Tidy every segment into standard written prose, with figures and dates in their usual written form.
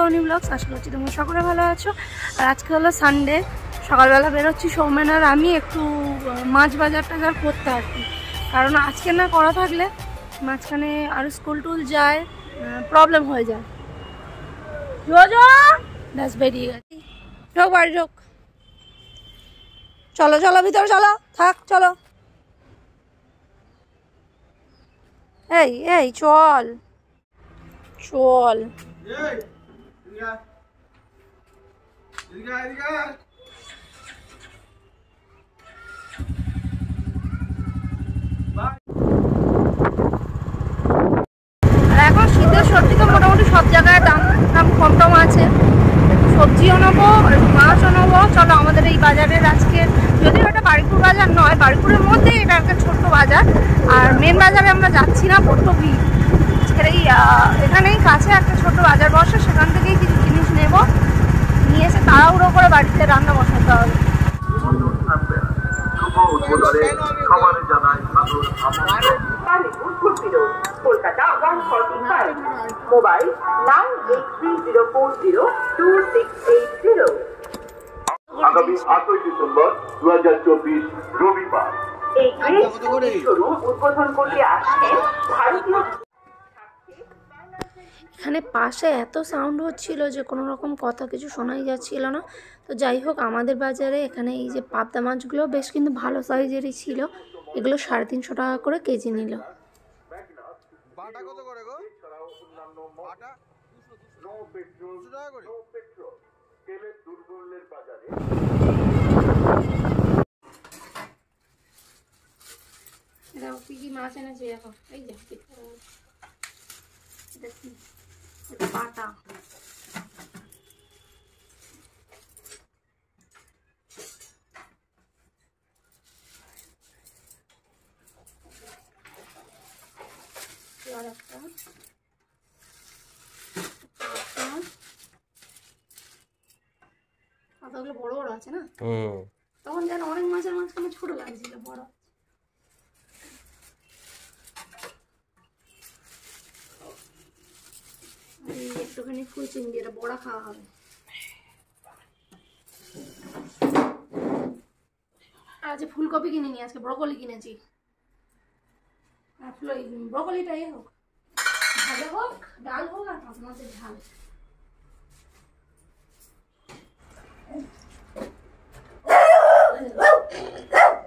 পাওনি ব্লগস। আশা করছি তোমরা সকলে ভালো আছো। আর আজকে হলো সানডে, সকালবেলা বেরোচ্ছি সৌমেন আর আমি একটু মাছ বাজার টাজার করতে আর কি। কারণ আজকে না করা থাকলে মাঝখানে আর স্কুল টুল যায়, প্রবলেম হয়ে যায়। ব্যাস বেরিয়ে গেছি, ঢোক বাড়ি ঢোক। চলো চলো ভিতরে চলো, থাক চলো। এই এই চল চল। এখন শীতের সবজি তো মোটামুটি সব জায়গায় দাম কম টম আছে। সবজিও নেবো, মাছও নেবো। চলো আমাদের এই বাজারের আজকে, যদিও এটা বারিপুর বাজার নয়, বারিপুরের মধ্যে এটা একটা ছোট্ট বাজার। আর মেন বাজারে আমরা যাচ্ছি না, বড্ড ভিড়। এই এখানেই কাছে একটা ছোট বাজার বসে, সেখান থেকেই কিছু জিনিস নেব, নিয়ে এসে তাড়াহুড়ো করে বাড়িতে রান্না বসাতে হবে। কলকাতা 145, মোবাইল 9830402680। আগামী 8ই ডিসেম্বর 2024 রবিবার এই শোরুম উদ্বোধন করতে আসছেন ভারতীয়। এখানে পাশে এত সাউন্ড হচ্ছিল যে কোনো রকম কথা কিছু শোনাই যাচ্ছিল না। তো যাই হোক, আমাদের বাজারে এখানে এই যে পাবদা মাছগুলো বেশ কিন্তু ভালো সাইজেরই ছিল। এগুলো 350 টাকা করে কেজি নিল। কি কি মাছ এনেছে এখন? এই যে এটা বাটা, পাতাগুলো বড় বড় আছে না? তখন যেন অনেক মাছের মাঝখানে ছোট লাগছিল, বড়। একটুখানি ফুল চিংড়ি, এটা বড়া খাওয়া হবে। আর আজকে ফুলকপি কিনিনি, আজকে ব্রকলি কিনেছি। ব্রকলিটাই হোক, ভাজা হোক, ডাল হোক, আর পাঁচ মাছের ঝাল।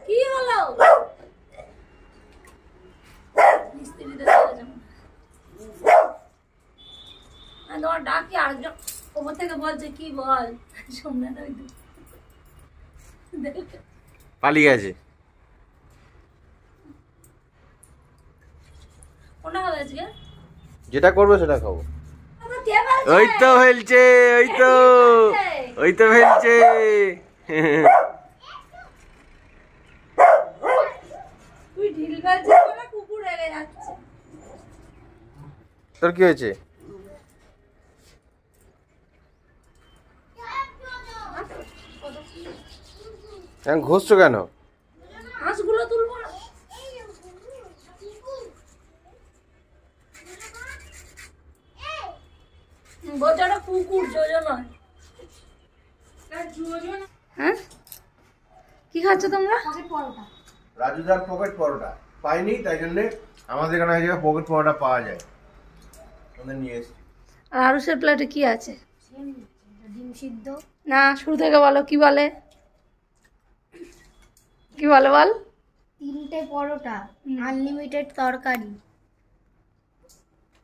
কি হলো? তোমার ডাকি আরেকজন ওপর থেকে বলছে, কি বল শোনা না, পালিয়ে গেছে। যেটা করবে সেটা খাবো। ওই তো ফেলছে, ওই তো ফেলছে। তোর কি হয়েছে? ঘষছো কেন? হাঁসগুলো তুলবো না। বোঝাটা কুকুর, যোজনা। হ্যাঁ, কি খাচ্ছ তোমরা? রাজুদার পকেট পরোটা পাইনি, তাই জন্য আমাদের এখানে এই জায়গায় পকেট পরোটা পাওয়া যায়, আমাদের নিয়ে এসেছি। আর আরুষের প্লেটে কি আছে? ডিম সিদ্ধ। না, শুরু থেকে বলো, কি বলে? কি বলে বল? 3টে পরোটা, আনলিমিটেড তরকারি,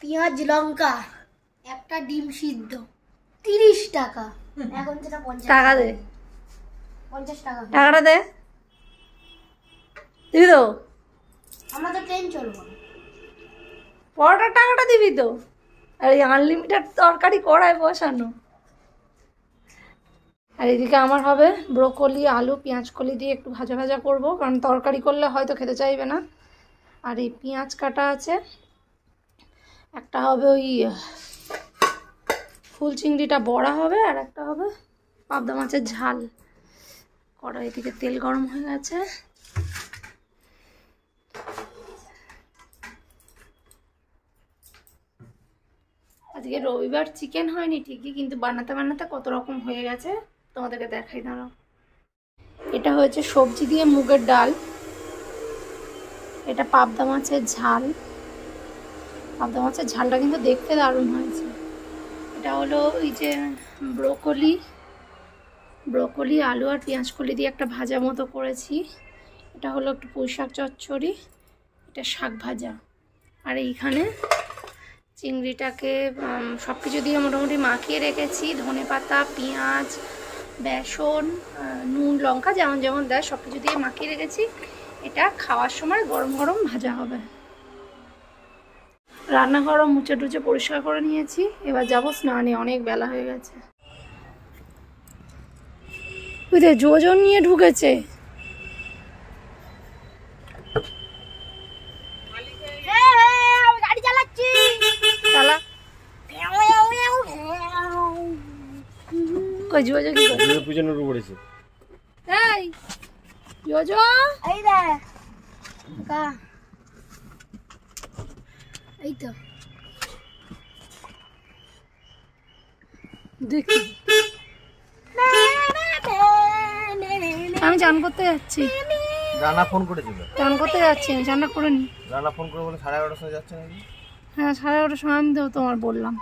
পেঁয়াজ লঙ্কা, একটা ডিম সিদ্ধ, 30 টাকা। এখন যেটা 50 টাকা দে, 50 টাকা। টাকাটা দে, দিবি তো? আমরা তো ট্রেন চলবো, পরোটার টাকাটা দিবি তো? আর এই আনলিমিটেড তরকারি কড়ায় বসানো। আর এদিকে আমার হবে ব্রোকলি, আলু, পেঁয়াজ কলি দিয়ে একটু ভাজা ভাজা করবো, কারণ তরকারি করলে হয়তো খেতে চাইবে না। আর এই পেঁয়াজ কাটা আছে, একটা হবে ওই ফুল চিংড়িটা বড়া হবে, আর একটা হবে পাবদা মাছের ঝাল। কড়াই থেকে তেল গরম হয়ে গেছে। আজকে রবিবার চিকেন হয়নি ঠিকই, কিন্তু বানাতে বানাতে কত রকম হয়ে গেছে তোমাদেরকে দেখাই দাঁড়াও। এটা হয়েছে সবজি দিয়ে মুগের ডাল, এটা পাবদা মাছের ঝাল। পাবদা মাছের ঝালটা কিন্তু দেখতে দারুণ হয়েছে। এটা হলো ওই যে ব্রোকলি আলু আর পেঁয়াজ কলি দিয়ে একটা ভাজা মতো করেছি। এটা হলো একটু পুঁই শাক চচ্চড়ি, এটা শাক ভাজা। আর এইখানে চিংড়িটাকে সব কিছু দিয়ে মোটামুটি মাখিয়ে রেখেছি, ধনেপাতা, পেঁয়াজ, বেসন, নুন, লঙ্কা যেমন যেমন দেয় সব কিছু দিয়ে মাখিয়ে রেখেছি। এটা খাওয়ার সময় গরম গরম ভাজা হবে। রান্নাঘর মুছে টুচে পরিষ্কার করে নিয়েছি, এবার যাবো স্নানে, অনেক বেলা হয়ে গেছে। বুঝলে যোজন নিয়ে ঢুকেছে। গাড়ি চালাচ্ছি, চালা। কই যোজো কি করে? পিছনে উঠে পড়েছে। এই যোজো, এই দেখ কা, এই তো দেখি আমি চান করতে যাচ্ছি। রানা ফোন করেছিল, চান করতে যাচ্ছি, আমি চানটা করে নি। রানা ফোন করে বলে 11:30 সময় যাচ্ছে নাকি? হ্যাঁ 11:30 সময় আমি তো তোমার বললাম।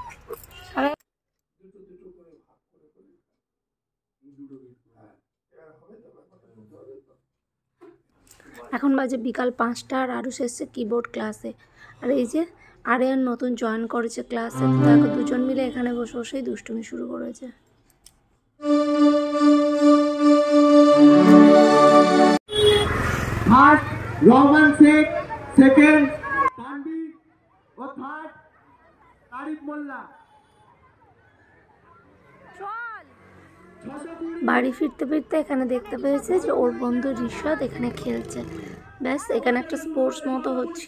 এখন বাজে বিকাল 5টা আর আরুষ এসছে কিবোর্ড ক্লাসে। আর এই যে আরিয়ান নতুন জয়েন করেছে ক্লাসে, তো এখন দুজন মিলে এখানে বসে বসেই দুষ্টুমি শুরু করেছে। First, Roman Sheikh, second, Pandit, or third, Arif Molla. বাড়ি ফিরতে ফিরতে এখানে দেখতে পেয়েছে যে ওর বন্ধু ঋষাদ এখানে খেলছে। ব্যাস এখানে একটা স্পোর্টস মতো হচ্ছে।